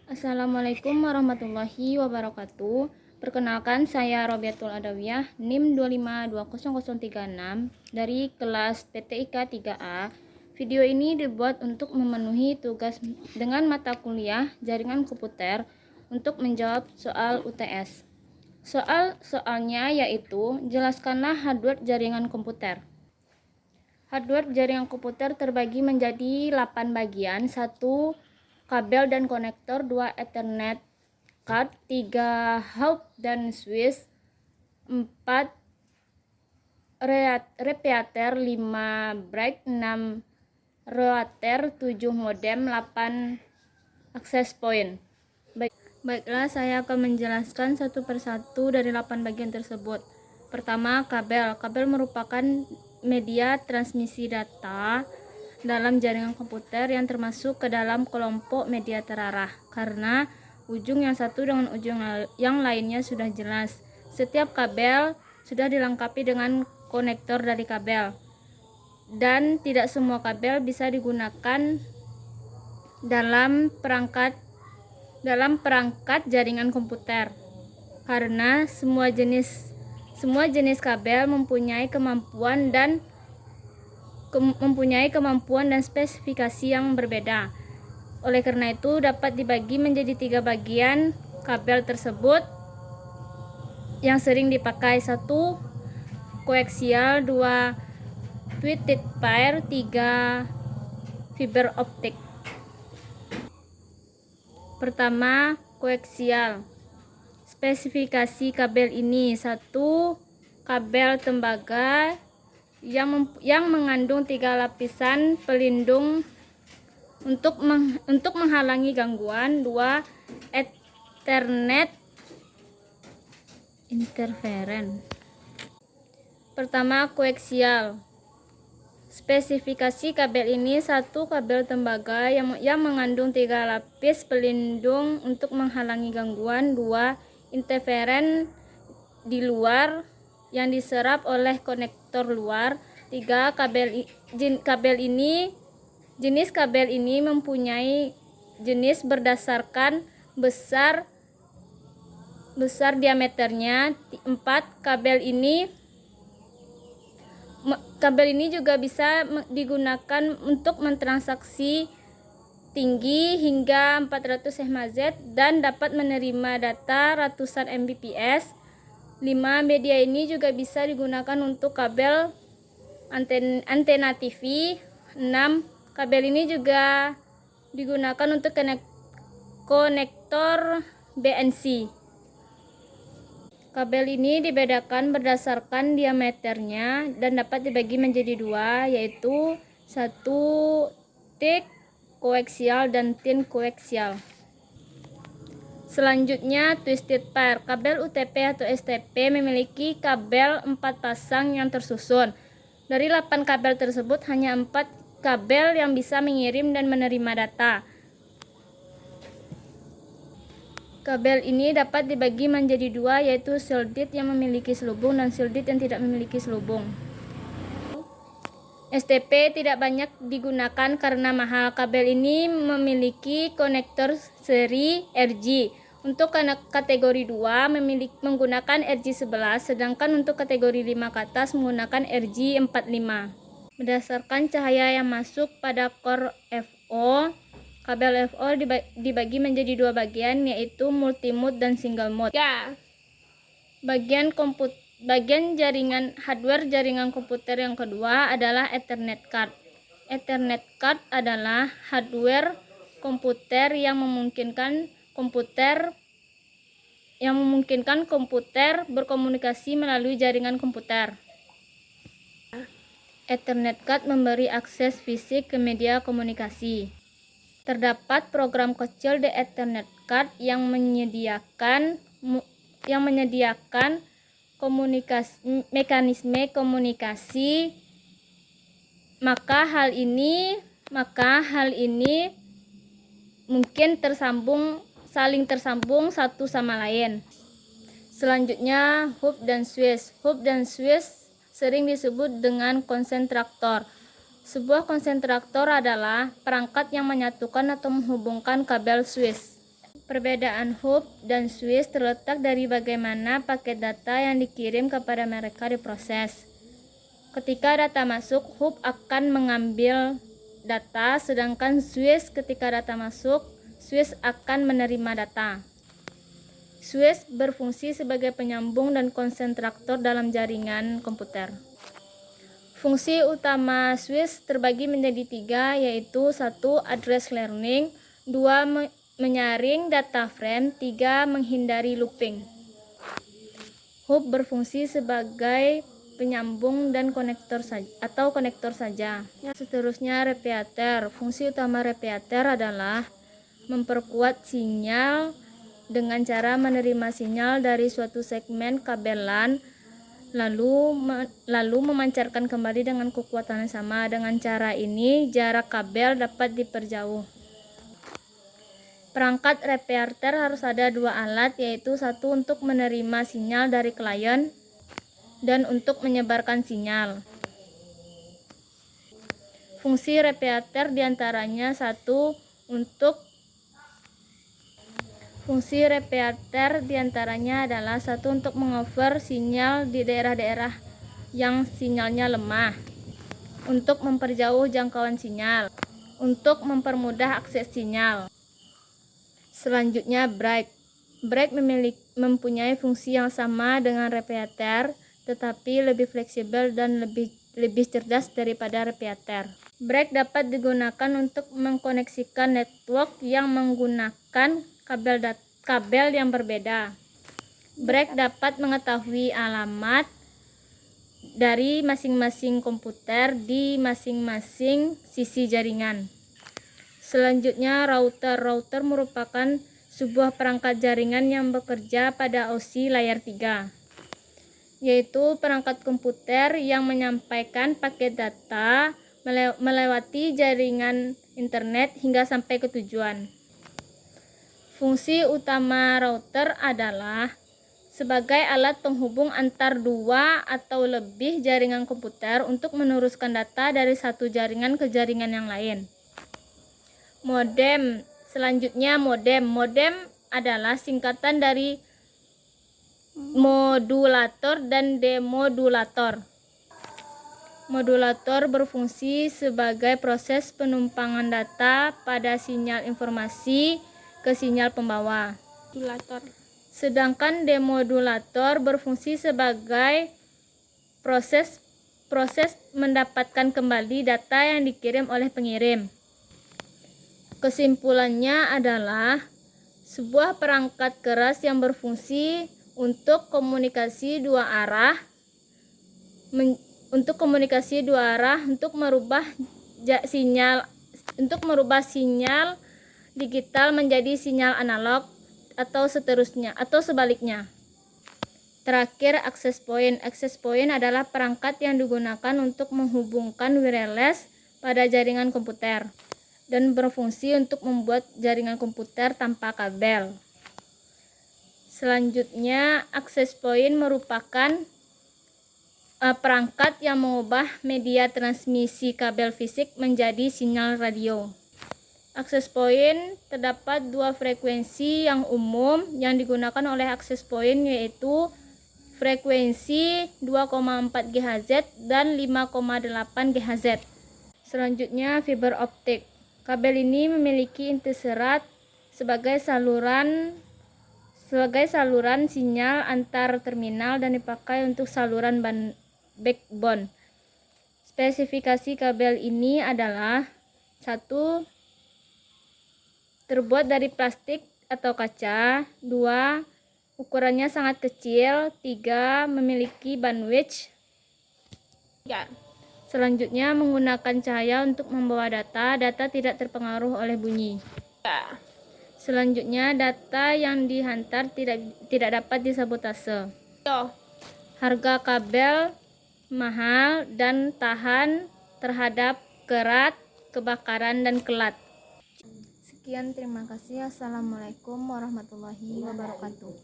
Assalamualaikum warahmatullahi wabarakatuh. Perkenalkan, saya Robiatul Adawiyah, NIM 2520036 dari kelas PTIK 3A. Video ini dibuat untuk memenuhi tugas dengan mata kuliah jaringan komputer untuk menjawab soal UTS. Soalnya yaitu, jelaskanlah hardware jaringan komputer. Hardware jaringan komputer terbagi menjadi 8 bagian: 1. Kabel dan konektor, 2. Ethernet card, 3. hub dan switch, 4. repeater, 5. break, 6. router, 7. modem, 8. access point. Baiklah, saya akan menjelaskan satu persatu dari 8 bagian tersebut. Pertama, kabel. Kabel merupakan media transmisi data dalam jaringan komputer yang termasuk ke dalam kelompok media terarah, karena ujung yang satu dengan ujung yang lainnya sudah jelas. Setiap kabel sudah dilengkapi dengan konektor dari kabel, dan tidak semua kabel bisa digunakan dalam perangkat jaringan komputer, karena semua jenis kabel mempunyai kemampuan dan spesifikasi yang berbeda. Oleh karena itu, dapat dibagi menjadi 3 bagian kabel tersebut yang sering dipakai. 1. Koaksial, 2. twisted pair, 3. fiber optik. Pertama, koaksial. Spesifikasi kabel ini: 1. kabel tembaga yang mengandung 3 lapisan pelindung untuk menghalangi gangguan. 2. Ethernet interference. Pertama, koaksial. Spesifikasi kabel ini: 1. kabel tembaga yang mengandung 3 lapis pelindung untuk menghalangi gangguan. 2. interference di luar yang diserap oleh konektor luar. 3. Jenis kabel ini mempunyai jenis berdasarkan besar diameternya. 4. Kabel ini juga bisa digunakan untuk mentransaksi tinggi hingga 400 MHz dan dapat menerima data ratusan Mbps. 5. Media ini juga bisa digunakan untuk kabel antena TV. 6. Kabel ini juga digunakan untuk konektor BNC. Kabel ini dibedakan berdasarkan diameternya dan dapat dibagi menjadi 2, yaitu 1. thick koaksial dan thin koaksial. Selanjutnya, twisted pair. Kabel UTP atau STP memiliki kabel 4 pasang yang tersusun. Dari 8 kabel tersebut, hanya 4 kabel yang bisa mengirim dan menerima data. Kabel ini dapat dibagi menjadi 2, yaitu shielded yang memiliki selubung dan shielded yang tidak memiliki selubung. STP tidak banyak digunakan karena mahal. Kabel ini memiliki konektor seri RG. Untuk kategori 2 menggunakan RG11, sedangkan untuk kategori 5 ke atas menggunakan RG45. Berdasarkan cahaya yang masuk pada core FO, kabel FO dibagi menjadi 2 bagian, yaitu multimode dan single mode. 3. Bagian jaringan hardware jaringan komputer yang kedua adalah Ethernet card. Ethernet card adalah hardware komputer yang memungkinkan komputer berkomunikasi melalui jaringan komputer. Ethernet card memberi akses fisik ke media komunikasi. Terdapat program kecil di Ethernet card yang menyediakan mekanisme komunikasi, maka hal ini mungkin saling tersambung satu sama lain. Selanjutnya, hub dan switch. Hub dan switch sering disebut dengan konsentraktor. Sebuah konsentraktor adalah perangkat yang menyatukan atau menghubungkan kabel switch. Perbedaan hub dan switch terletak dari bagaimana paket data yang dikirim kepada mereka diproses. Ketika data masuk, hub akan mengambil data, sedangkan switch ketika data masuk, switch akan menerima data. Switch berfungsi sebagai penyambung dan konsentrator dalam jaringan komputer. Fungsi utama switch terbagi menjadi 3, yaitu 1. Address learning, 2. Menyaring data frame, 3. Menghindari looping. Hub berfungsi sebagai penyambung dan konektor saja. Seterusnya repeater. Fungsi utama repeater adalah memperkuat sinyal dengan cara menerima sinyal dari suatu segmen kabel LAN lalu memancarkan kembali dengan kekuatan yang sama. Dengan cara ini jarak kabel dapat diperjauh. Perangkat repeater harus ada 2 alat, yaitu 1 untuk menerima sinyal dari klien dan untuk menyebarkan sinyal. Fungsi repeater diantaranya adalah 1 untuk mengover sinyal di daerah-daerah yang sinyalnya lemah, untuk memperjauh jangkauan sinyal, untuk mempermudah akses sinyal. Selanjutnya break. Break mempunyai fungsi yang sama dengan repeater, tetapi lebih fleksibel dan lebih cerdas daripada repeater. Break dapat digunakan untuk mengkoneksikan network yang menggunakan kabel yang berbeda. Break dapat mengetahui alamat dari masing-masing komputer di masing-masing sisi jaringan. Selanjutnya router. Router merupakan sebuah perangkat jaringan yang bekerja pada OSI layar 3, yaitu perangkat komputer yang menyampaikan paket data melewati jaringan internet hingga sampai ke tujuan. Fungsi utama router adalah sebagai alat penghubung antar 2 atau lebih jaringan komputer untuk meneruskan data dari satu jaringan ke jaringan yang lain. Modem. Selanjutnya modem. Modem adalah singkatan dari modulator dan demodulator. Modulator berfungsi sebagai proses penumpangan data pada sinyal informasi ke sinyal pembawa. Sedangkan demodulator berfungsi sebagai proses mendapatkan kembali data yang dikirim oleh pengirim. Kesimpulannya adalah sebuah perangkat keras yang berfungsi untuk komunikasi dua arah, untuk merubah sinyal digital menjadi sinyal analog atau seterusnya atau sebaliknya. Terakhir, access point. Access point adalah perangkat yang digunakan untuk menghubungkan wireless pada jaringan komputer dan berfungsi untuk membuat jaringan komputer tanpa kabel. Selanjutnya, access point merupakan perangkat yang mengubah media transmisi kabel fisik menjadi sinyal radio. Access point terdapat 2 frekuensi yang umum yang digunakan oleh access point, yaitu frekuensi 2,4 GHz dan 5,8 GHz. Selanjutnya, fiber optik. Kabel ini memiliki inti serat sebagai saluran sinyal antar terminal dan dipakai untuk saluran backbone. Spesifikasi kabel ini adalah 1. Terbuat dari plastik atau kaca. 2. Ukurannya sangat kecil. 3. Memiliki bandwidth. Selanjutnya, menggunakan cahaya untuk membawa data. Data tidak terpengaruh oleh bunyi. Selanjutnya, data yang dihantar tidak dapat disabotase. Harga kabel mahal dan tahan terhadap kerat, kebakaran, dan kelat. Sekian, terima kasih. Assalamualaikum warahmatullahi wabarakatuh.